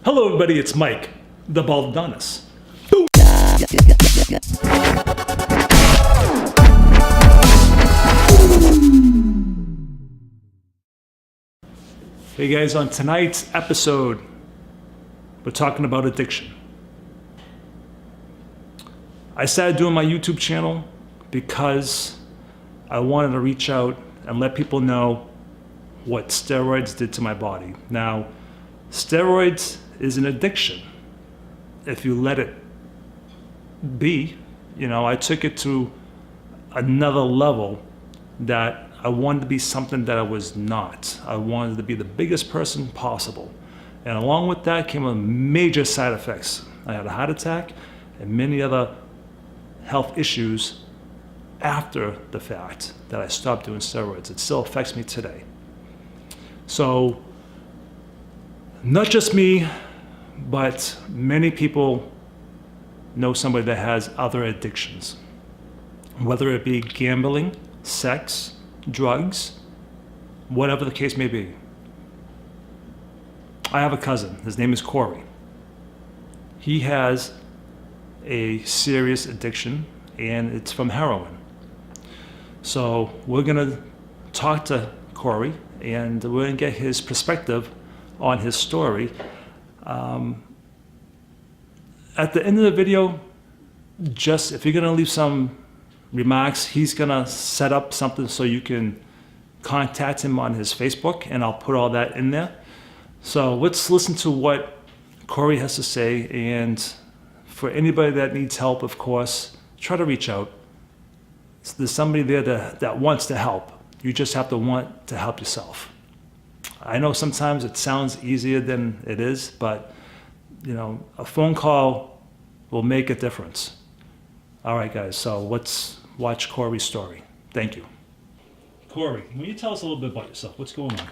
Hello everybody, it's Mike, the Baldadonis. Hey guys, on tonight's episode, we're talking about addiction. I started doing my YouTube channel because I wanted to reach out and let people know what steroids did to my body. Now, steroids is an addiction if you let it be. I took it to another level that I wanted to be something that I was not. I wanted to be the biggest person possible. And along with that came a major side effects. I had a heart attack and many other health issues after the fact that I stopped doing steroids. It still affects me today. So, not just me, but many people know somebody that has other addictions, whether it be gambling, sex, drugs, whatever the case may be. I have a cousin, his name is Corey. He has a serious addiction and it's from heroin. So we're gonna talk to Corey and we're gonna get his perspective on his story. At the end of the video, just if you're gonna leave some remarks, he's gonna set up something so you can contact him on his Facebook, and I'll put all that in there. So let's listen to what Corey has to say, and for anybody that needs help, of course, try to reach out. There's somebody there that wants to help. You just have to want to help yourself. I know sometimes it sounds easier than it is, but a phone call will make a difference. All right, guys, so let's watch Corey's story. Thank you. Corey, will you tell us a little bit about yourself? What's going on?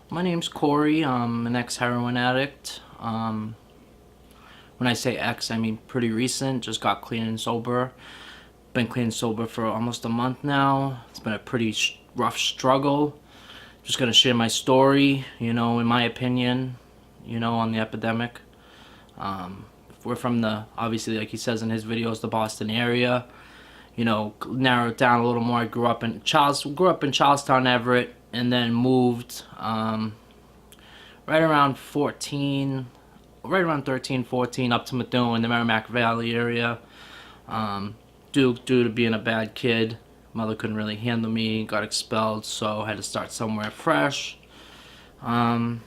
My name's Corey. I'm an ex-heroin addict. When I say ex, I mean pretty recent. Just got clean and sober. Been clean and sober for almost a month now. It's been a pretty rough struggle. Just gonna share my story, in my opinion, on the epidemic. We're from obviously, like he says in his videos, the Boston area. Narrow it down a little more. I grew up in Charlestown, Everett, and then moved right around 13, 14, up to Methuen, the Merrimack Valley area. Due to being a bad kid, mother couldn't really handle me, got expelled, so I had to start somewhere fresh. And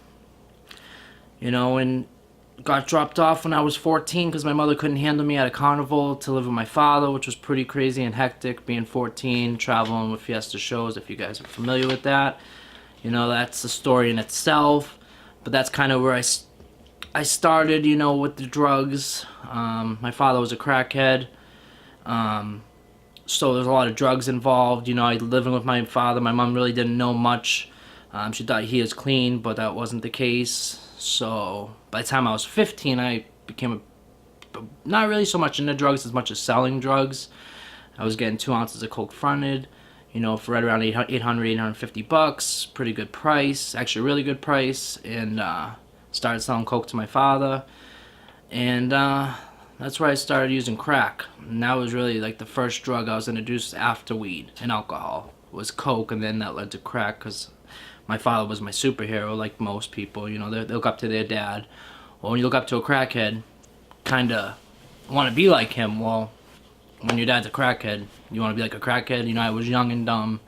got dropped off when I was 14 because my mother couldn't handle me at a carnival to live with my father, which was pretty crazy and hectic, being 14, traveling with Fiesta shows, if you guys are familiar with that. That's a story in itself, but that's kind of where I started, with the drugs. My father was a crackhead, so there's a lot of drugs involved. I living with my father. My mom really didn't know much. She thought he was clean, but that wasn't the case. So by the time I was 15, I became not really so much into drugs as much as selling drugs. I was getting 2 ounces of coke fronted, for right around $850, pretty good price, actually a really good price, and started selling coke to my father, and that's where I started using crack. And that was really like the first drug I was introduced after weed and alcohol was coke, and then that led to crack because my father was my superhero, like most people. They look up to their dad. Well, when you look up to a crackhead, kind of want to be like him. Well, when your dad's a crackhead, you want to be like a crackhead. I was young and dumb.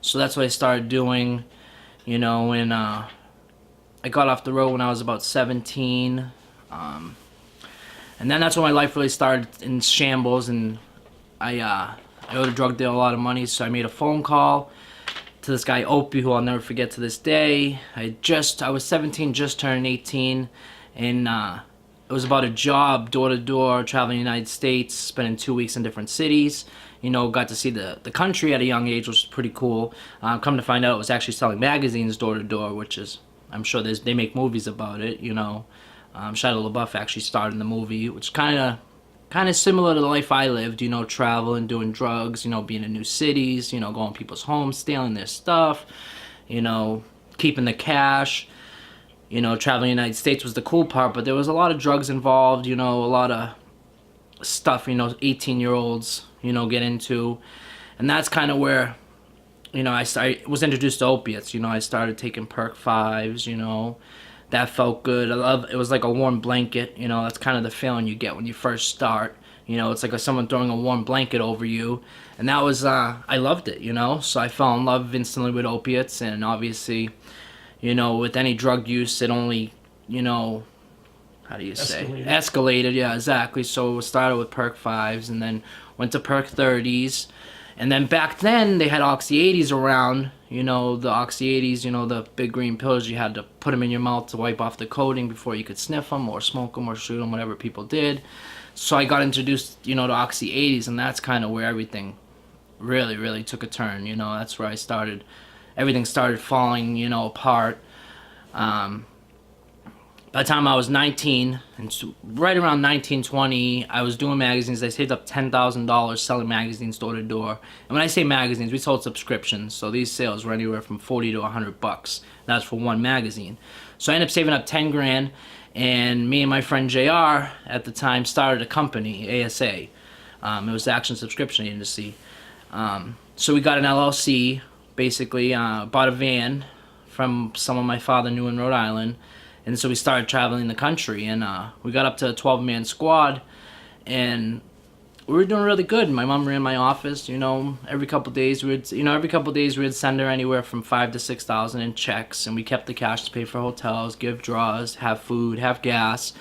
So that's what I started doing, and I got off the road when I was about 17. And then that's when my life really started in shambles, and I owed a drug dealer a lot of money, so I made a phone call to this guy Opie, who I'll never forget to this day. I was 17, just turned 18, and it was about a job, door to door, traveling the United States, spending 2 weeks in different cities. Got to see the country at a young age, which was pretty cool. Come to find out, it was actually selling magazines door to door, which is, I'm sure they make movies about it. Shia LaBeouf actually starred in the movie, which kind of similar to the life I lived, traveling, doing drugs, being in new cities, going to people's homes, stealing their stuff, keeping the cash. you know, traveling the United States was the cool part, but there was a lot of drugs involved, you know, a lot of stuff, you know, 18-year-olds, you know, get into. And that's kind of where, you know, I was introduced to opiates. You know, I started taking perk 5s, you know. That felt good. It was like a warm blanket, you know. That's kind of the feeling you get when you first start. You know, it's like someone throwing a warm blanket over you. And that was, I loved it, you know. So I fell in love instantly with opiates. And obviously, you know, with any drug use, it only, you know, how do you say? Escalated, yeah, exactly. So it started with perk 5s and then went to perk 30s. And then back then, they had Oxy 80s around, you know, the Oxy 80s, you know, the big green pills. You had to put them in your mouth to wipe off the coating before you could sniff them or smoke them or shoot them, whatever people did. So I got introduced, you know, to Oxy 80s, and that's kind of where everything really, really took a turn, you know. That's where I started, everything started falling, you know, apart. By the time I was 19, and right around 19, 20, I was doing magazines. I saved up $10,000 selling magazines door to door. And when I say magazines, we sold subscriptions. So these sales were anywhere from 40 to $100. That's for one magazine. So I ended up saving up 10 grand, and me and my friend JR at the time started a company, ASA. It was the Action Subscription Agency. So we got an LLC, basically, bought a van from someone my father knew in Rhode Island. And so we started traveling the country, and we got up to a 12-man squad, and we were doing really good. My mom ran my office, you know. Every couple of days we'd send her anywhere from $5,000 to $6,000 in checks, and we kept the cash to pay for hotels, give draws, have food, have gas.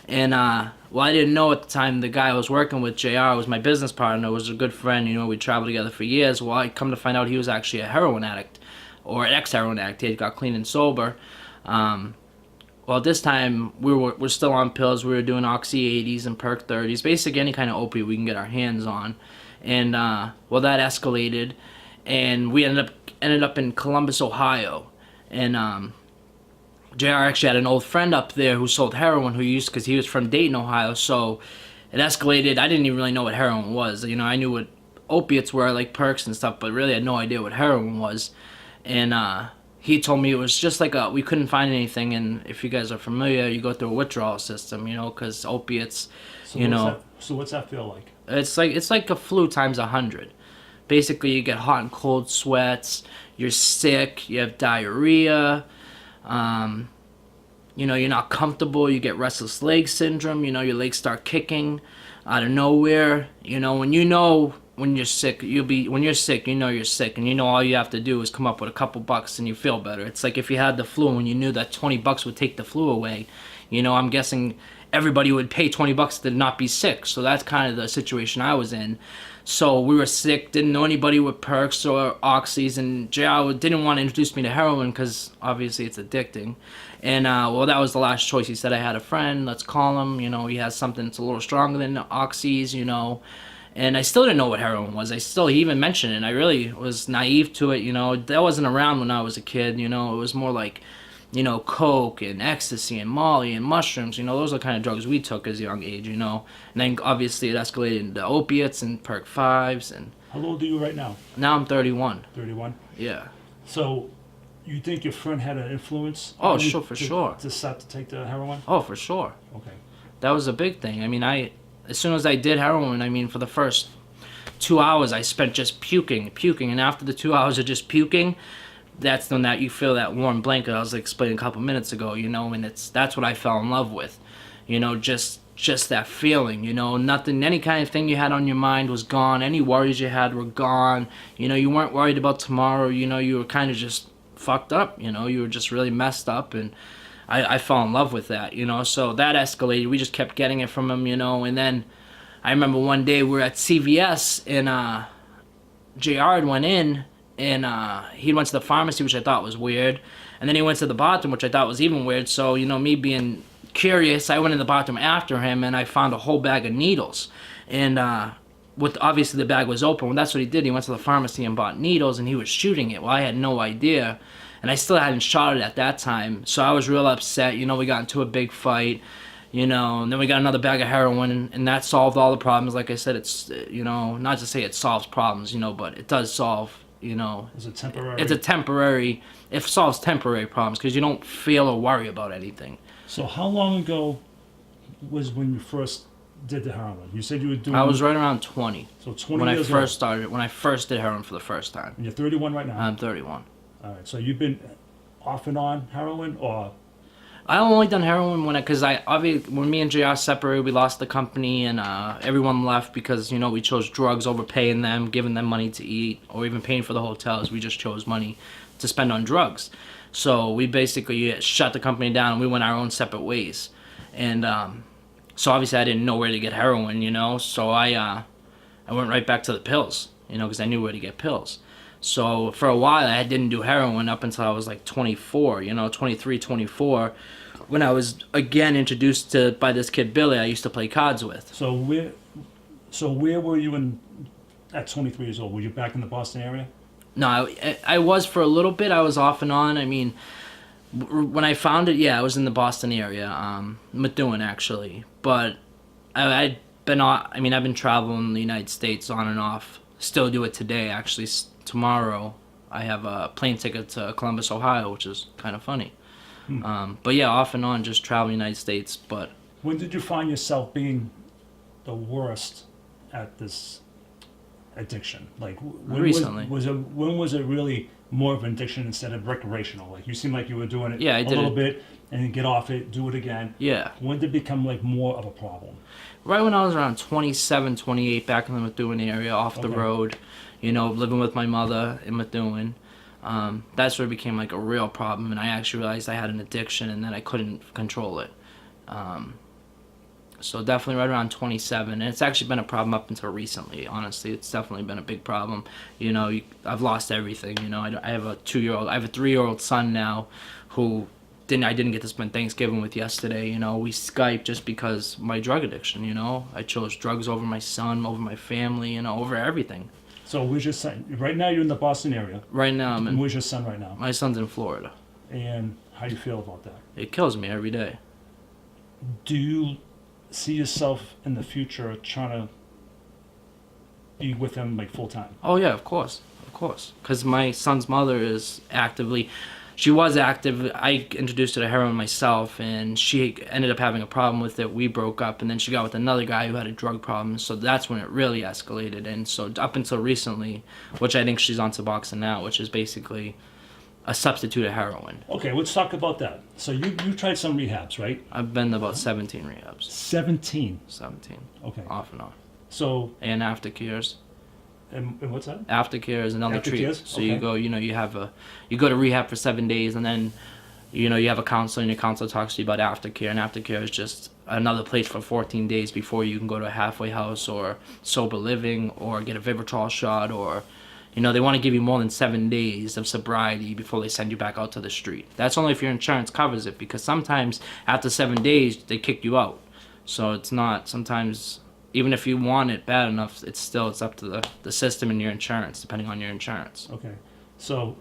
And well, I didn't know at the time the guy I was working with, JR, was my business partner, was a good friend. You know, we traveled together for years. Well, I come to find out he was actually a heroin addict, or an ex-heroin addict. He had got clean and sober. Well, this time, we're still on pills. We were doing Oxy 80s and Perk 30s, basically any kind of opiate we can get our hands on. And, well, that escalated, and we ended up in Columbus, Ohio. And JR actually had an old friend up there who sold heroin, because he was from Dayton, Ohio, so it escalated. I didn't even really know what heroin was. You know, I knew what opiates were, like perks and stuff, but really had no idea what heroin was. And, he told me it was just like we couldn't find anything, and if you guys are familiar, you go through a withdrawal system, you know, because opiates, you know. So what's that feel like? It's like a flu times 100. Basically, you get hot and cold sweats, you're sick, you have diarrhea, you know, you're not comfortable, you get restless leg syndrome, you know, your legs start kicking out of nowhere, you know, when you're sick, when you're sick, you know you're sick, and you know all you have to do is come up with a couple bucks and you feel better. It's like if you had the flu and you knew that $20 would take the flu away. You know, I'm guessing everybody would pay $20 to not be sick. So that's kind of the situation I was in. So we were sick, didn't know anybody with perks or oxys, and JR didn't want to introduce me to heroin because obviously it's addicting. And well, that was the last choice. He said, I had a friend, let's call him. You know, he has something that's a little stronger than oxys, you know. And I still didn't know what heroin was. He even mentioned it, and I really was naive to it, you know. That wasn't around when I was a kid, you know. It was more like, you know, coke and ecstasy and molly and mushrooms, you know. Those are the kind of drugs we took as a young age, you know. And then obviously it escalated into opiates and perk 5s. And how old are you right now? Now I'm 31. 31? Yeah. So you think your friend had an influence? Oh, sure, for sure. To start to take the heroin? Oh, for sure. Okay. That was a big thing. I mean, as soon as I did heroin, I mean, for the first 2 hours, I spent just puking. And after the 2 hours of just puking, that's when that you feel that warm blanket I was explaining a couple minutes ago, you know, and that's what I fell in love with, you know, just that feeling, you know, nothing, any kind of thing you had on your mind was gone. Any worries you had were gone. You know, you weren't worried about tomorrow. You know, you were kind of just fucked up. You know, you were just really messed up, and I fell in love with that, you know. So that escalated. We just kept getting it from him, you know. And then I remember one day we were at CVS, and JR went in, and he went to the pharmacy, which I thought was weird. And then he went to the bathroom, which I thought was even weird. So, you know, me being curious, I went in the bathroom after him, and I found a whole bag of needles. And obviously the bag was open. Well, that's what he did. He went to the pharmacy and bought needles, and he was shooting it. Well, I had no idea. And I still hadn't shot it at that time. So I was real upset. You know, we got into a big fight, you know, and then we got another bag of heroin, and that solved all the problems. Like I said, it's, you know, not to say it solves problems, you know, but it does solve you know, Is it temporary? it's a temporary, it solves temporary problems because you don't feel or worry about anything. So how long ago was when you first did the heroin? You said you were doing... I was right around 20 So 20 when I years first started, when I first did heroin for the first time. And you're 31 right now? I'm 31. All right, so you've been off and on heroin, or... I only done heroin because obviously when me and JR separated, we lost the company and everyone left because, you know, we chose drugs over paying them, giving them money to eat, or even paying for the hotels. We just chose money to spend on drugs. So we basically shut the company down and we went our own separate ways. And so obviously I didn't know where to get heroin, you know, so I went right back to the pills, you know, because I knew where to get pills. So for a while I didn't do heroin up until I was like 24, you know, 23, 24, when I was again introduced to by this kid Billy I used to play cards with. So where were you at 23 years old? Were you back in the Boston area? No, I was for a little bit. I was off and on. I mean, when I found it, yeah, I was in the Boston area, Methuen actually. But I'd been on, I mean, I've been traveling the United States on and off. Still do it today, actually. Tomorrow, I have a plane ticket to Columbus, Ohio, which is kind of funny. But yeah, off and on, just traveling the United States. But When did you find yourself being the worst at this addiction? Like when Recently. When was it really more of an addiction instead of recreational? Like you seem like you were doing it Yeah, I a did little it. bit and then get off it, do it again. yeah, When did it become like more of a problem? right when I was around 27, 28, back in the Methuen area, off the Okay. road, you know, living with my mother in Methuen. That's where it became like a real problem, and I actually realized I had an addiction and that I couldn't control it. So definitely right around 27, and it's actually been a problem up until recently. Honestly, it's definitely been a big problem. You know, I've lost everything. You know, I have a 2-year-old, I have a 3-year-old son now, who I didn't get to spend Thanksgiving with yesterday. You know, we Skype just because my drug addiction. You know, I chose drugs over my son, over my family, you know, over everything. So where's your son? Right now you're in the Boston area. Right now, And where's your son right now? my son's in Florida. And how do you feel about that? It kills me every day. Do you see yourself in the future trying to be with him like full time? Oh yeah, of course. Because my son's mother is actively, she was active. I introduced her to heroin myself, and she ended up having a problem with it. We broke up, and then she got with another guy who had a drug problem. So that's when it really escalated. And so up until recently, which I think she's on Suboxone now, which is basically a substitute of heroin. Okay, let's talk about that. So you tried some rehabs, right? I've been to about 17 rehabs. 17. 17. Okay. Off and on. So, And aftercares. and what's that? Aftercare is another treatment. Aftercares? So Okay. you go, you know, you go to rehab for 7 days, and then, you know, you have a counselor, and your counselor talks to you about aftercare, and aftercare is just another place for 14 days before you can go to a halfway house or sober living or get a Vivitrol shot, or, you know, they want to give you more than 7 days of sobriety before they send you back out to the street. That's only if your insurance covers it, because sometimes after 7 days they kick you out. So it's not, sometimes even if you want it bad enough, it's up to the system and your insurance, depending on your insurance. Okay. So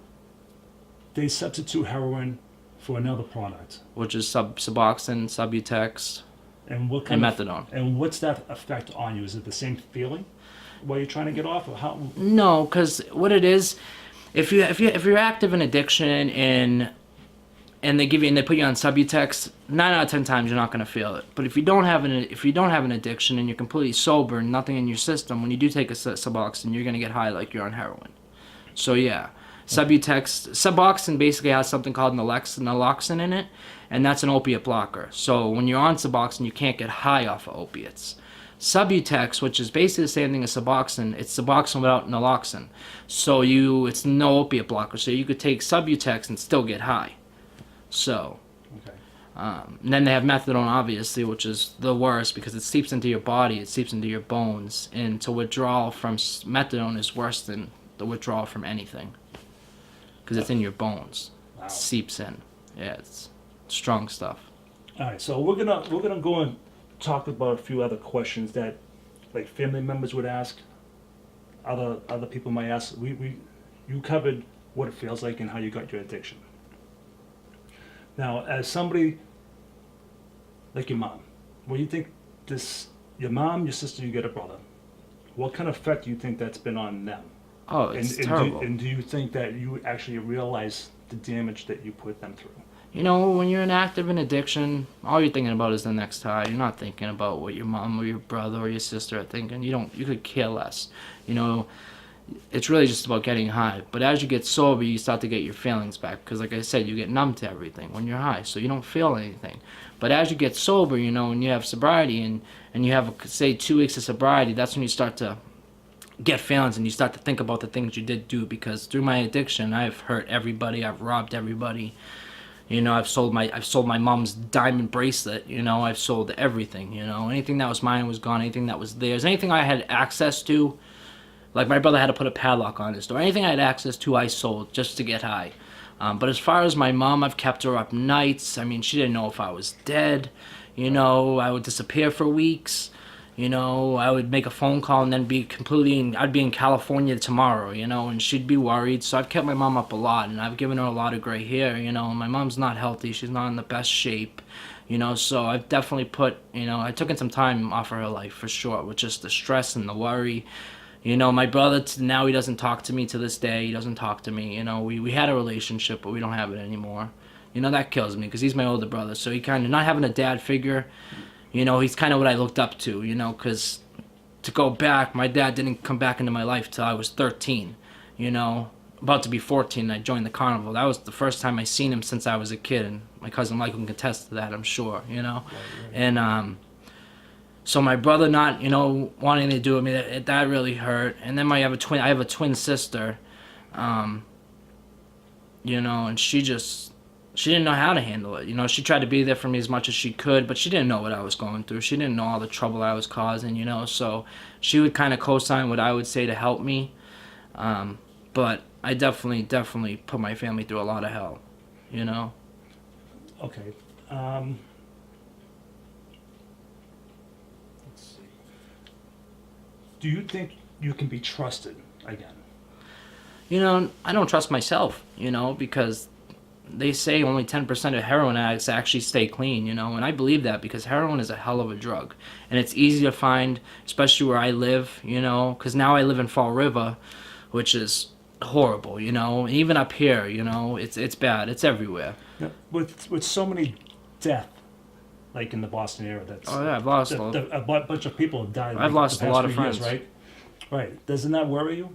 they substitute heroin for another product. Which is Suboxone, Subutex, And what and kind of methadone. and what's that effect on you? Is it the same feeling while you're trying to get off, or how? No, because what it is, if you're active in addiction and they put you on Subutex, 9 out of 10 times you're not gonna feel it. But if you don't have an addiction and you're completely sober and nothing in your system, when you do take a Suboxone, you're gonna get high like you're on heroin. So yeah, Suboxone basically has something called naloxone in it, and that's an opiate blocker. So when you're on Suboxone, you can't get high off of opiates. Subutex, which is basically the same thing as Suboxone, it's Suboxone without naloxone. So it's no opiate blocker. So you could take Subutex and still get high. So, Okay. and then they have methadone, obviously, which is the worst because it seeps into your body, it seeps into your bones, and to withdrawal from methadone is worse than the withdrawal from anything because it's in your bones. Wow. It seeps in. Yeah, it's strong stuff. All right. So we're gonna go and talk about a few other questions that, like, family members would ask, other people might ask. You covered what it feels like and how you got your addiction. Now, as somebody like your mom, what do you think your mom, your sister, you got a brother, what kind of effect do you think that's been on them? Oh, it's And terrible. do you think that you actually realize the damage that you put them through? You know, when you're in active in addiction, all you're thinking about is the next high. You're not thinking about what your mom or your brother or your sister are thinking. You could care less. You know, it's really just about getting high. But as you get sober, you start to get your feelings back. Because like I said, you get numb to everything when you're high, so you don't feel anything. But as you get sober, you know, and you have sobriety and you have, say, 2 weeks of sobriety, that's when you start to get feelings and you start to think about the things you did do. Because through my addiction, I've hurt everybody. I've robbed everybody. You know, I've sold my mom's diamond bracelet. You know, I've sold everything. You know, anything that was mine was gone. Anything that was theirs, anything I had access to, like my brother had to put a padlock on his door. Anything I had access to, I sold just to get high. But as far as my mom, I've kept her up nights. I mean, she didn't know if I was dead. You know, I would disappear for weeks. You know, I would make a phone call and then I'd be in California tomorrow, you know, and she'd be worried. So I've kept my mom up a lot, and I've given her a lot of gray hair, you know. My mom's not healthy. She's not in the best shape, you know. So I've definitely I took in some time off of her life for sure, with just the stress and the worry. You know, my brother, now he doesn't talk to me to this day. He doesn't talk to me, you know. We had a relationship, but we don't have it anymore. You know, that kills me because he's my older brother. So he kind of, not having a dad figure, you know, he's kind of what I looked up to, you know, because to go back, my dad didn't come back into my life till I was 13, you know, about to be 14, and I joined the carnival. That was the first time I seen him since I was a kid, and my cousin Michael can contest to that, I'm sure, you know. Right. And so my brother not, you know, wanting to do with me, that really hurt. And then I have a twin sister, you know, and she didn't know how to handle it. You know, she tried to be there for me as much as she could, but she didn't know what I was going through. She didn't know all the trouble I was causing, you know, so she would kind of co-sign what I would say to help me. But I definitely put my family through a lot of hell, you know. Okay. Let's see. Do you think you can be trusted again? You know, I don't trust myself, you know, because they say only 10% of heroin addicts actually stay clean, you know, and I believe that because heroin is a hell of a drug, and it's easy to find, especially where I live, you know, because now I live in Fall River, which is horrible, you know, and even up here, you know, it's bad, it's everywhere. Yeah, with so many deaths, like in the Boston area, I've lost a bunch of people have died. I've lost a lot of friends, right? Right. Doesn't that worry you?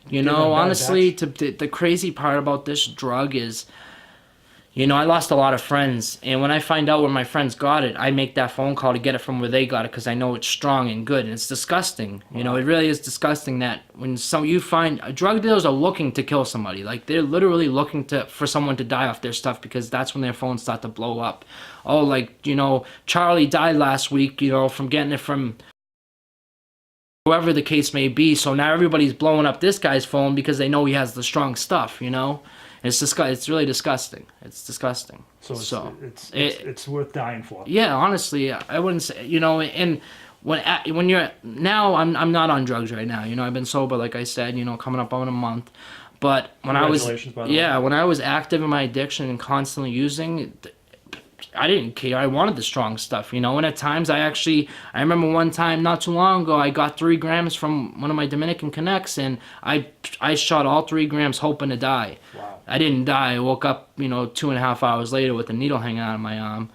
You know, honestly, the crazy part about this drug is, you know, I lost a lot of friends, and when I find out where my friends got it, I make that phone call to get it from where they got it because I know it's strong and good, and it's disgusting. Wow. You know, it really is disgusting that when you find drug dealers are looking to kill somebody, like they're literally looking for someone to die off their stuff because that's when their phones start to blow up. Oh, like, you know, Charlie died last week, you know, from getting it from whoever the case may be, so now everybody's blowing up this guy's phone because they know he has the strong stuff, you know. It's really disgusting. It's disgusting. So it's worth dying for. Yeah, honestly, I wouldn't say, you know, and when you're now, I'm not on drugs right now. You know, I've been sober, like I said, you know, coming up on a month. But when I was when I was active in my addiction and constantly using, I didn't care. I wanted the strong stuff, you know. And at times, I remember one time not too long ago, I got 3 grams from one of my Dominican connects, and I shot all 3 grams hoping to die. Wow. I didn't die. I woke up, you know, 2.5 hours later with a needle hanging out of my arm,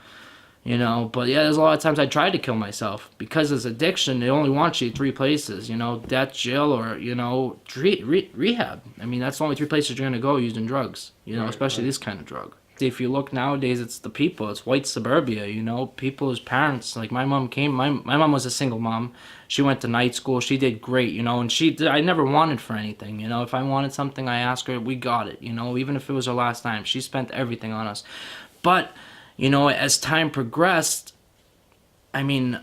you know. But yeah, there's a lot of times I tried to kill myself because it's addiction. They only want you 3 places, you know, death, jail, or, you know, rehab. I mean, that's the only 3 places you're gonna go using drugs, you know, especially this kind of drug. If you look nowadays, it's the people. It's white suburbia, you know, people whose parents, like my mom my mom was a single mom. She went to night school. She did great, you know, and I never wanted for anything, you know. If I wanted something, I asked her, we got it, you know, even if it was her last time. She spent everything on us. But, you know, as time progressed, I mean,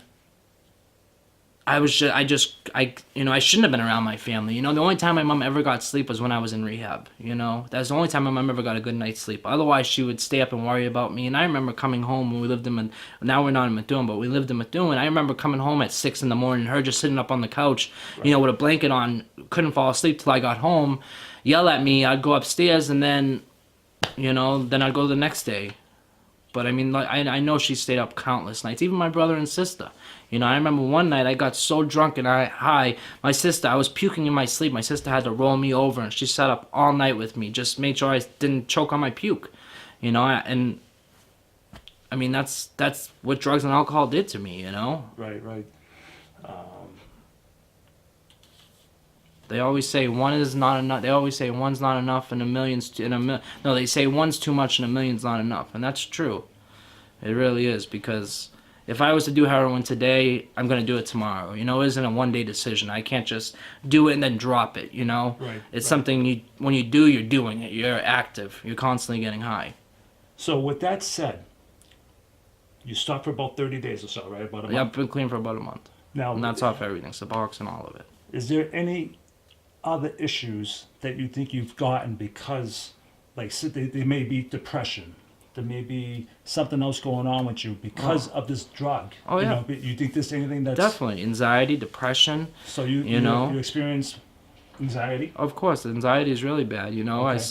I shouldn't have been around my family. You know, the only time my mom ever got sleep was when I was in rehab, you know. That's the only time my mom ever got a good night's sleep. Otherwise, she would stay up and worry about me. And I remember coming home when we lived now we're not in Methuen, but we lived in Methuen. I remember coming home at 6 in the morning, her just sitting up on the couch, you know, with a blanket on, couldn't fall asleep till I got home, yell at me. I'd go upstairs, and then, you know, then I'd go the next day. But I mean, like, I know she stayed up countless nights. Even my brother and sister. You know, I remember one night I got so drunk and high. My sister, I was puking in my sleep. My sister had to roll me over, and she sat up all night with me, just made sure I didn't choke on my puke. You know, and I mean, that's what drugs and alcohol did to me. You know. Right. They always say one is not enough. They always say one's not enough and a million's no, they say one's too much and a million's not enough, and that's true. It really is, because if I was to do heroin today, I'm gonna do it tomorrow. You know, it isn't a one-day decision. I can't just do it and then drop it. You know, it's something when you do, you're doing it. You're active. You're constantly getting high. So with that said, you stopped for about 30 days or so, right? About a month. Yeah, I've been clean for about a month. Now, And that's off everything, Subox and all of it. is there any other issues that you think you've gotten because, like, they may be depression, there may be something else going on with you because of this drug? Oh, yeah. You know, you think there's anything that's Definitely anxiety, depression. So you know, you experience anxiety? Of course, anxiety is really bad. You know, Okay.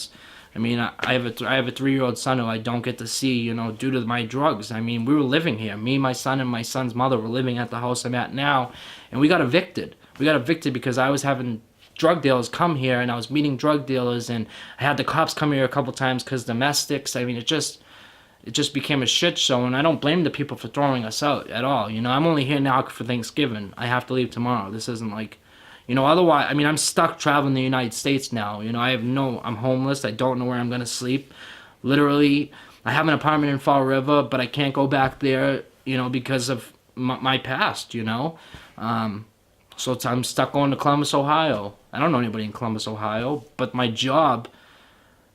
I mean, I have a 3-year-old son who I don't get to see, you know, due to my drugs. I mean, we were living here. Me, my son, and my son's mother were living at the house I'm at now, and we got evicted. We got evicted because I was having drug dealers come here, and I was meeting drug dealers, and I had the cops come here a couple times because domestics. I mean, it just became a shit show, and I don't blame the people for throwing us out at all. You know, I'm only here now for Thanksgiving. I have to leave tomorrow. This isn't like, you know, otherwise, I mean, I'm stuck traveling the United States now. You know, I'm homeless. I don't know where I'm going to sleep. Literally, I have an apartment in Fall River, but I can't go back there, you know, because of my past, you know. So I'm stuck going to Columbus, Ohio. I don't know anybody in Columbus, Ohio, but my job,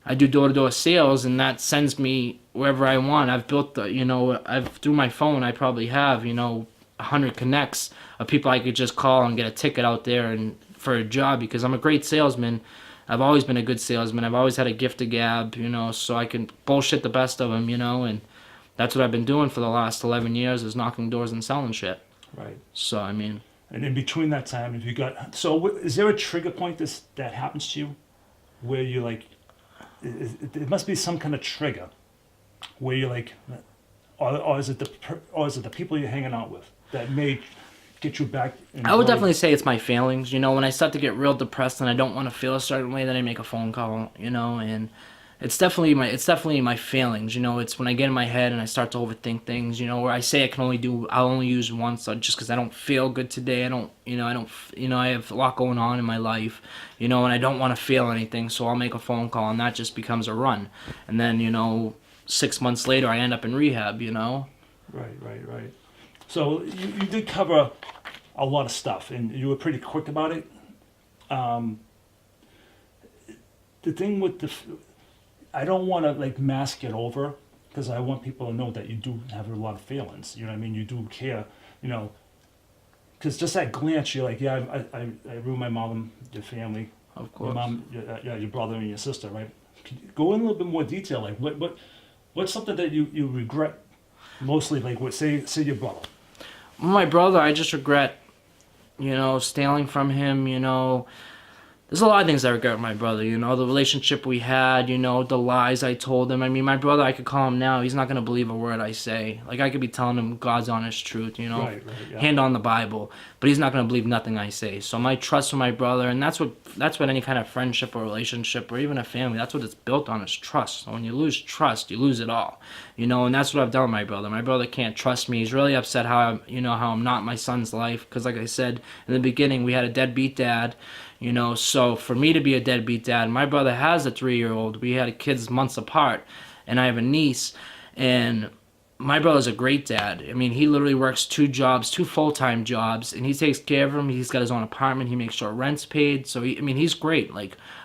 I do door-to-door sales, and that sends me wherever I want. I've built through my phone, I probably have, 100 connects of people I could just call and get a ticket out there and for a job, because I'm a great salesman. I've always been a good salesman. I've always had a gift of gab, so I can bullshit the best of them, and that's what I've been doing for the last 11 years, is knocking doors and selling shit. Right. So, I mean... And in between that time, if you got... So is there a trigger point that happens to you where you like... It must be some kind of trigger where you're like... Or is it the people you're hanging out with that may get you back? I would definitely say it's my feelings. When I start to get real depressed and I don't want to feel a certain way, then I make a phone call, and it's definitely my feelings. It's when I get in my head and I start to overthink things, where I say I'll only use once, just because I don't feel good today. I have a lot going on in my life, and I don't want to feel anything, so I'll make a phone call, and that just becomes a run. And then, 6 months later, I end up in rehab, Right. So you did cover a lot of stuff, and you were pretty quick about it. The thing with I don't want to mask it over, because I want people to know that you do have a lot of feelings. You know what I mean? You do care. Because just that glance, you're like, yeah, I ruined my mom, your family, Of course. your mom, your brother, and your sister, right? Can you go in a little bit more detail, what's something that you regret mostly, say your brother? My brother, I just regret, stealing from him, There's a lot of things I regret with my brother, the relationship we had, the lies I told him. I mean, my brother, I could call him now, he's not going to believe a word I say. I could be telling him God's honest truth, Right, yeah. hand on the Bible, but he's not going to believe nothing I say. So my trust for my brother, and that's what any kind of friendship or relationship or even a family, that's what it's built on, is trust. So when you lose trust, you lose it all, and that's what I've done with my brother. My brother can't trust me. He's really upset how I'm not my son's life, because like I said in the beginning, we had a deadbeat dad. So for me to be a deadbeat dad, my brother has a 3-year-old. We had kids months apart, and I have a niece, and my brother's a great dad. I mean, he literally works 2 full-time jobs, and he takes care of him. He's got his own apartment. He makes sure rent's paid. So, he's great.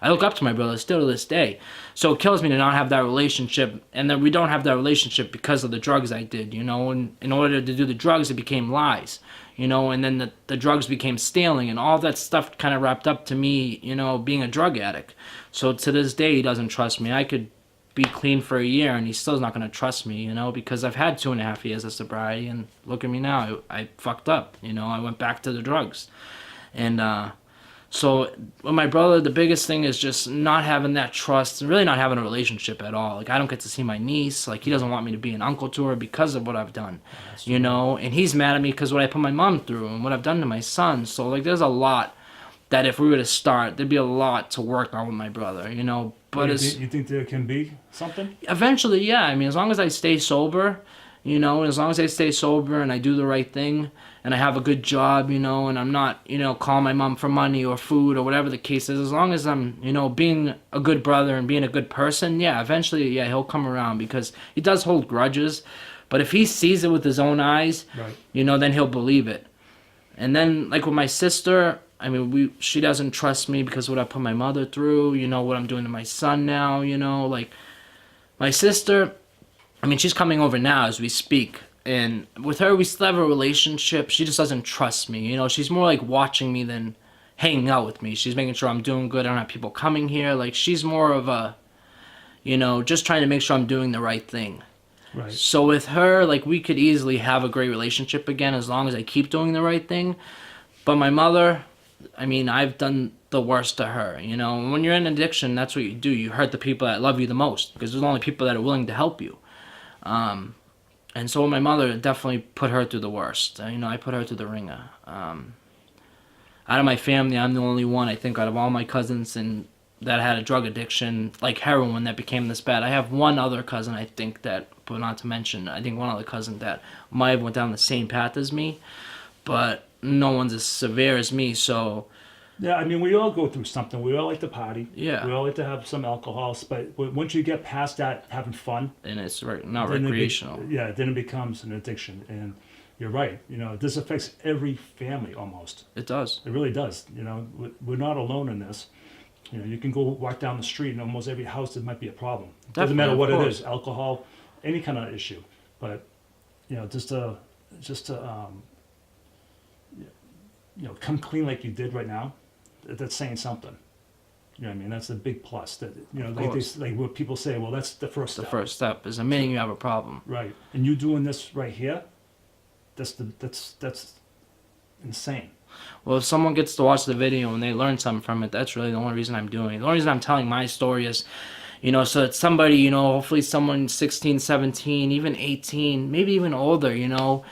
I look up to my brother still to this day. So it kills me to not have that relationship, and then we don't have that relationship because of the drugs I did, and in order to do the drugs, it became lies. And then the drugs became stealing, and all that stuff kind of wrapped up to me, being a drug addict. So to this day, he doesn't trust me. I could be clean for a year, and he still's not going to trust me, because I've had 2.5 years of sobriety, and look at me now. I fucked up, I went back to the drugs. And So with my brother, the biggest thing is just not having that trust and really not having a relationship at all. Like I don't get to see my niece. Like he doesn't want me to be an uncle to her because of what I've done, you know. And he's mad at me because what I put my mom through and what I've done to my son. So like there's a lot that if we were to start, there'd be a lot to work on with my brother, you know. But you think there can be something? Eventually, yeah. I mean, as long as I stay sober, you know, as long as I stay sober and I do the right thing and I have a good job, you know, and I'm not, you know, calling my mom for money or food or whatever the case is, as long as I'm, you know, being a good brother and being a good person, yeah, eventually, yeah, he'll come around because he does hold grudges. But if he sees it with his own eyes, right, you know, then he'll believe it. And then, like with my sister, I mean, she doesn't trust me because of what I put my mother through, you know, what I'm doing to my son now, you know, like my sister, I mean, she's coming over now as we speak. And with her, we still have a relationship. She just doesn't trust me. You know, she's more like watching me than hanging out with me. She's making sure I'm doing good. I don't have people coming here. Like, she's more of a, you know, just trying to make sure I'm doing the right thing. right. So with her, like, we could easily have a great relationship again as long as I keep doing the right thing. But my mother, I mean, I've done the worst to her, you know. And when you're in addiction, that's what you do. You hurt the people that love you the most because there's only people that are willing to help you. And so my mother definitely put her through the worst. You know, I put her through the ringer. Out of my family, I'm the only one, I think, out of all my cousins that had a drug addiction, like heroin, that became this bad. I have one other cousin, I think, that, but not to mention, I think one other cousin that might have went down the same path as me, but no one's as severe as me, so... Yeah, I mean, we all go through something. We all like to party. Yeah. We all like to have some alcohol, but once you get past that, having fun, And it's not then recreational. then it becomes an addiction. And you're right. You know, this affects every family almost. It does. It really does. You know, we're not alone in this. You know, you can go walk down the street and almost every house there might be a problem. Doesn't matter what it is, alcohol, any kind of issue. But you know, just to you know, come clean like you did right now. That's saying something. You know what I mean? That's a big plus. That, you know, like what people say, well, that's the first step. The first step is admitting you have a problem. Right. And you doing this right here, that's insane. Well, if someone gets to watch the video and they learn something from it, that's really the only reason I'm doing it. The only reason I'm telling my story is, you know, so that somebody, you know, hopefully someone 16, 17, even 18, maybe even older, you know,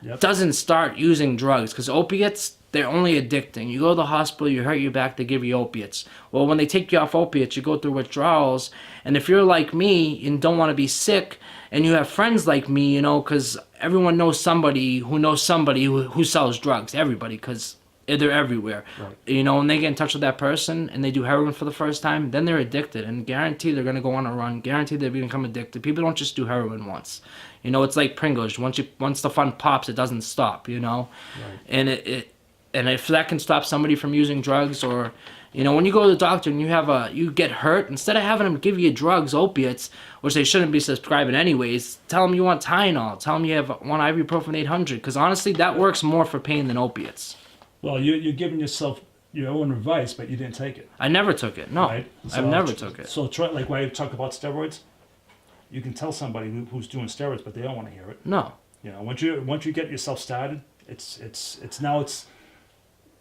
Yep. doesn't start using drugs. Because opiates, they're only addicting. You go to the hospital, you hurt your back, they give you opiates. Well, when they take you off opiates, you go through withdrawals. And if you're like me and don't want to be sick, and you have friends like me, you know, because everyone knows somebody who sells drugs. Everybody, because they're everywhere. Right. You know, when they get in touch with that person and they do heroin for the first time, then they're addicted. And guaranteed they're going to go on a run. Guaranteed they're going to become addicted. People don't just do heroin once. You know, it's like Pringles. Once the fun pops, it doesn't stop, you know. Right. And and if that can stop somebody from using drugs, or, you know, when you go to the doctor and you get hurt, instead of having them give you drugs, opiates, which they shouldn't be prescribing anyways, tell them you want Tylenol. Tell them you want ibuprofen 800, because honestly, that works more for pain than opiates. Well, you're giving yourself your own advice, but you didn't take it. I never took it. No, Right? I've never took it. So try, like when I talk about steroids, you can tell somebody who's doing steroids, but they don't want to hear it. No. You know, once you get yourself started, it's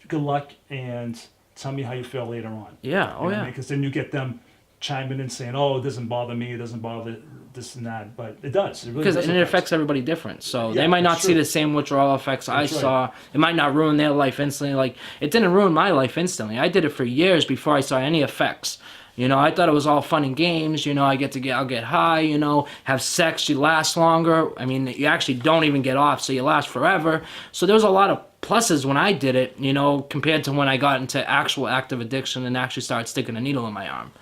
good luck and tell me how you feel later on. Yeah. Oh, yeah. Because then you get them chiming in saying, "Oh, it doesn't bother me. It doesn't bother this and that," but it does. It really does. Because it affects everybody different. So Yeah, they might not that's see true. the same withdrawal effects I That's right. saw. It might not ruin their life instantly. Like, it didn't ruin my life instantly. I did it for years before I saw any effects. You know, I thought it was all fun and games. You know, I'll get high, you know, have sex, you last longer. I mean, you actually don't even get off, so you last forever. So there was a lot of pluses when I did it, you know, compared to when I got into actual active addiction and actually started sticking a needle in my arm,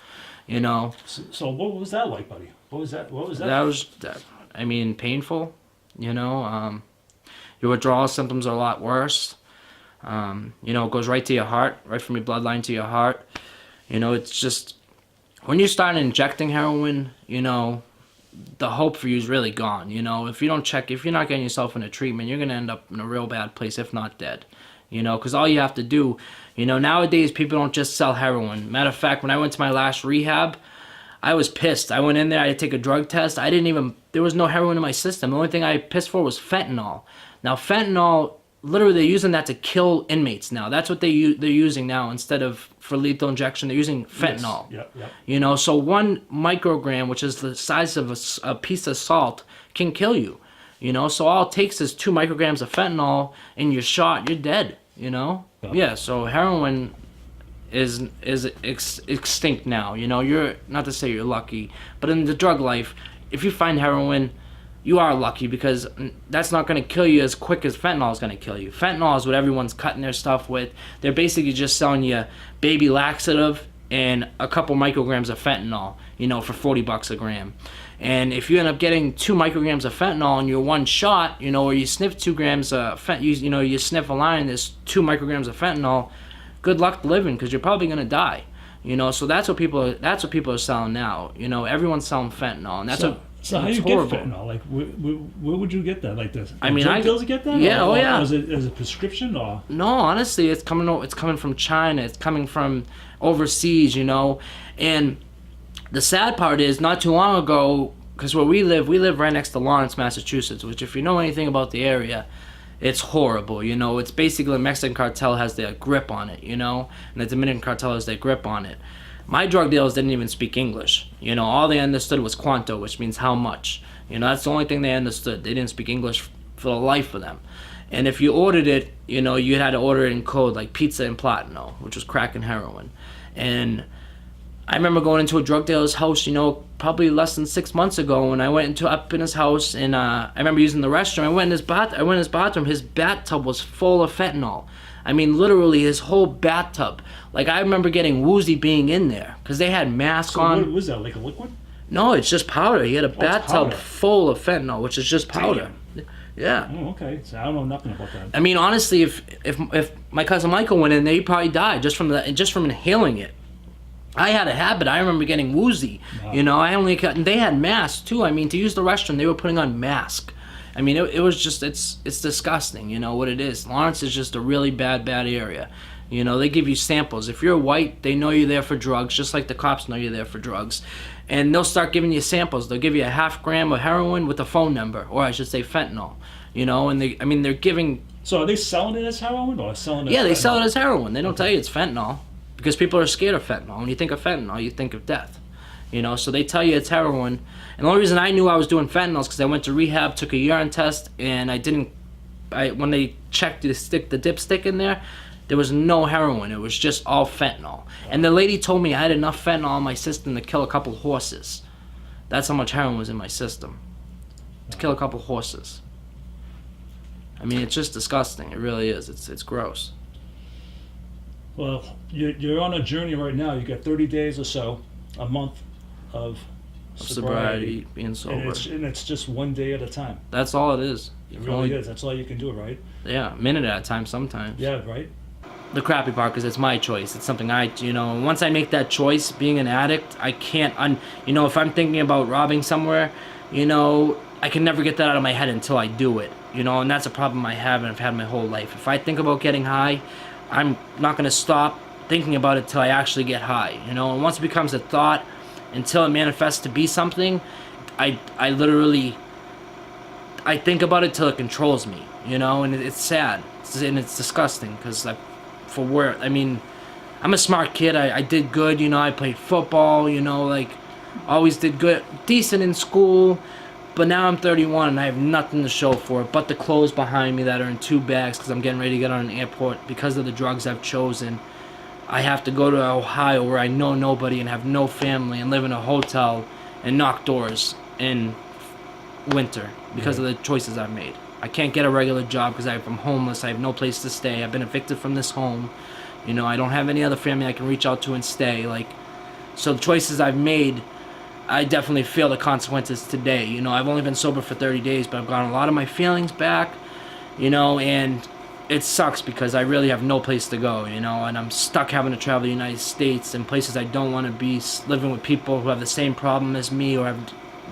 you know. So what was that like, buddy? What was that? That was, I mean, painful, you know. Your withdrawal symptoms are a lot worse. You know, it goes right to your heart, right from your bloodline to your heart. You know, it's just, when you start injecting heroin, you know, the hope for you is really gone. You know, if you're not getting yourself into treatment, you're going to end up in a real bad place, if not dead. You know, because all you have to do, you know, nowadays people don't just sell heroin. Matter of fact, when I went to my last rehab, I was pissed. I went in there, I had to take a drug test. There was no heroin in my system. The only thing I pissed for was fentanyl. Now, fentanyl literally they're using that to kill inmates now. That's what they're using now instead of for lethal injection. They're using fentanyl. Yes. Yep. You know, so 1 microgram, which is the size of a piece of salt, can kill you. You know, so all it takes is 2 micrograms of fentanyl and you're shot, you're dead, you know? Yeah, so heroin is extinct now, you know? You're, not to say you're lucky, but in the drug life, if you find heroin, you are lucky because that's not going to kill you as quick as fentanyl is going to kill you. Fentanyl is what everyone's cutting their stuff with. They're basically just selling you baby laxative and a couple micrograms of fentanyl, you know, for $40 a gram. And if you end up getting 2 micrograms of fentanyl in your one shot, you know, or you sniff 2 grams of you sniff a line, there's 2 micrograms of fentanyl, good luck living because you're probably going to die. You know, so that's what people are selling now. You know, everyone's selling fentanyl, and that's So how do you get fentanyl? Like, where would you get that? Like this? I mean, drug dealers get that? Yeah, or is it a prescription or? No, honestly, it's coming from China. It's coming from overseas. You know, and the sad part is, not too long ago, because where we live right next to Lawrence, Massachusetts, which, if you know anything about the area, it's horrible. You know, it's basically the Mexican cartel has their grip on it. You know, and the Dominican cartel has their grip on it. My drug dealers didn't even speak English. You know, all they understood was quanto, which means how much. You know, that's the only thing they understood. They didn't speak English for the life of them. And if you ordered it, you know, you had to order it in code, like pizza and platino, which was crack and heroin. And I remember going into a drug dealer's house, you know, probably less than 6 months ago, and I went up in his house, and I remember using the restroom. I went in his bathroom. His bathtub was full of fentanyl. I mean, literally, his whole bathtub. Like, I remember getting woozy being in there because they had masks on. What was that, like a liquid? No, it's just powder. He had a bathtub full of fentanyl, which is just powder. Damn. Yeah. Oh, okay. So I don't know nothing about that. I mean, honestly, if my cousin Michael went in there, he probably died just from inhaling it. I had a habit. I remember getting woozy. Wow. You know, and they had masks too. I mean, to use the restroom, they were putting on masks. I mean, it was just, it's disgusting, you know what it is. Lawrence is just a really bad area. You know, they give you samples. If you're white, they know you're there for drugs, just like the cops know you're there for drugs. And they'll start giving you samples. They'll give you a 0.5 gram of heroin with a phone number, or I should say fentanyl. You know, and they're giving... So are they selling it as heroin or selling it Yeah, as they fentanyl? sell it as heroin. They don't tell you it's fentanyl because people are scared of fentanyl. When you think of fentanyl, you think of death. You know, so they tell you it's heroin. And the only reason I knew I was doing fentanyl is because I went to rehab, took a urine test, and when they checked the dipstick in there was no heroin. It was just all fentanyl. And the lady told me I had enough fentanyl in my system to kill a couple horses. That's how much heroin was in my system. To kill a couple horses. I mean, it's just disgusting. It really is. It's gross. Well, you're on a journey right now. You got 30 days or so, a month of sobriety, being sober. And it's just one day at a time. That's all it is. It really is. That's all you can do, right? Yeah, a minute at a time sometimes. Yeah, right? The crappy part is it's my choice. It's something once I make that choice, being an addict, I can't, if I'm thinking about robbing somewhere, I can never get that out of my head until I do it, and that's a problem I have and I've had my whole life. If I think about getting high, I'm not going to stop thinking about it till I actually get high, and once it becomes a thought, until it manifests to be something, I think about it till it controls me, and it's sad, and it's disgusting, because I'm a smart kid. I did good, I played football, always did good, decent in school, but now I'm 31 and I have nothing to show for it but the clothes behind me that are in 2 bags because I'm getting ready to get on an airport because of the drugs I've chosen. I have to go to Ohio where I know nobody and have no family and live in a hotel and knock doors in winter because of the choices I've made. I can't get a regular job because I'm homeless. I have no place to stay. I've been evicted from this home. I don't have any other family I can reach out to and stay. So the choices I've made, I definitely feel the consequences today. I've only been sober for 30 days, but I've gotten a lot of my feelings back, and it sucks because I really have no place to go, and I'm stuck having to travel the United States and places I don't want to be, living with people who have the same problem as me, or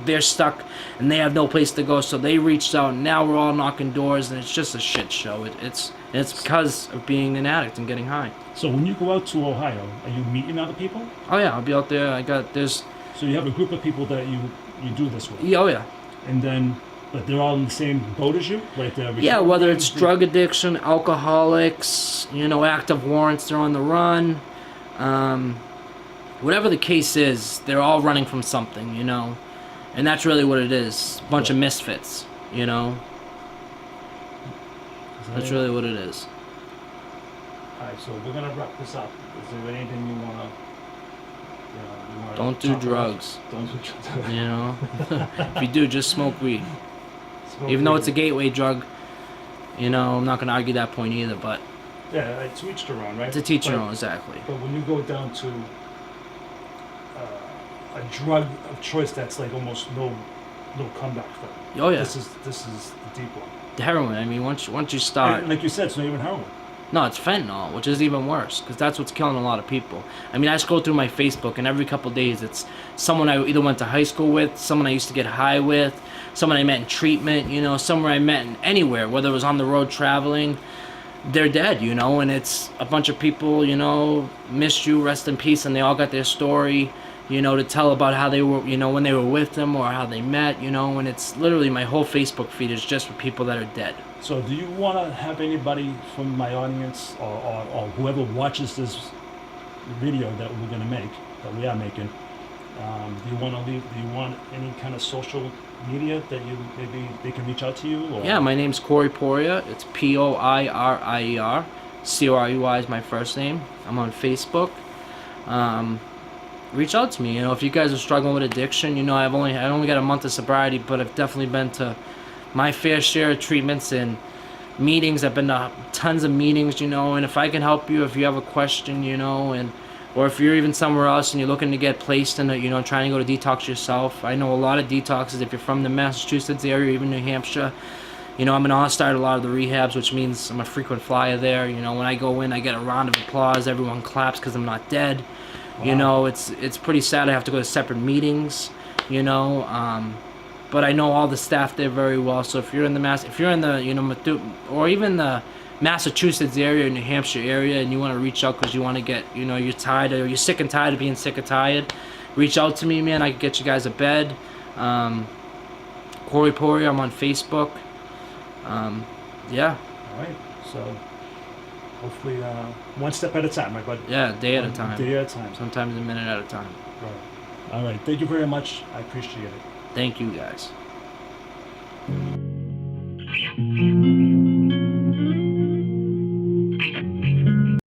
they're stuck and they have no place to go, so they reached out and now we're all knocking doors and it's just a shit show. It's because of being an addict and getting high. So when you go out to Ohio, are you meeting other people? Oh yeah, I'll be out there. So you have a group of people that you do this with? Yeah, oh yeah. And then But they're all in the same boat as you, right there. Yeah, whether it's drug addiction, alcoholics, active warrants, they're on the run. Whatever the case is, they're all running from something, and that's really what it is. A bunch of misfits, That's really what it is. All right, so we're gonna wrap this up. Is there anything you wanna? Don't do drugs. Don't do drugs. If you do, just smoke weed. Even though it's a gateway drug, I'm not gonna argue that point either. But yeah, it's each their own, right? to teach your own, exactly. But when you go down to a drug of choice, that's like almost no comeback for. Oh yeah. This is the deep one. The heroin. I mean, once you start. And like you said, it's not even heroin. No, it's fentanyl, which is even worse, because that's what's killing a lot of people. I mean, I scroll through my Facebook, and every couple of days, it's someone I either went to high school with, someone I used to get high with, someone I met in treatment, somewhere I met in anywhere, whether it was on the road traveling, they're dead, and it's a bunch of people, missed you, rest in peace, and they all got their story, to tell about how they were, when they were with them or how they met, and it's literally my whole Facebook feed is just for people that are dead. So do you want to have anybody from my audience or whoever watches this video that we're going to make, that we are making, do you want any kind of social media that maybe they can reach out to you? Or? Yeah, my name's Corey Poirier. It's Poirier. Corey is my first name. I'm on Facebook. Reach out to me. If you guys are struggling with addiction, I only got a month of sobriety, but I've definitely been to my fair share of treatments and meetings. I've been to tons of meetings, and if I can help you, if you have a question, or if you're even somewhere else and you're looking to get placed in trying to go to detox yourself. I know a lot of detoxes if you're from the Massachusetts area, even New Hampshire. I'm an all-star at a lot of the rehabs, which means I'm a frequent flyer there. When I go in, I get a round of applause. Everyone claps because I'm not dead. Wow. It's pretty sad I have to go to separate meetings, but I know all the staff there very well. So if you're in the or even the Massachusetts area, New Hampshire area, and you want to reach out because you want to get, you're tired or you're sick and tired of being sick and tired, reach out to me, man. I can get you guys a bed. Corey Poirier, I'm on Facebook. Yeah. All right. So hopefully one step at a time, right, bud? Yeah, day at a time. Day at a time. Sometimes a minute at a time. Right. All right. Thank you very much. I appreciate it. Thank you, guys.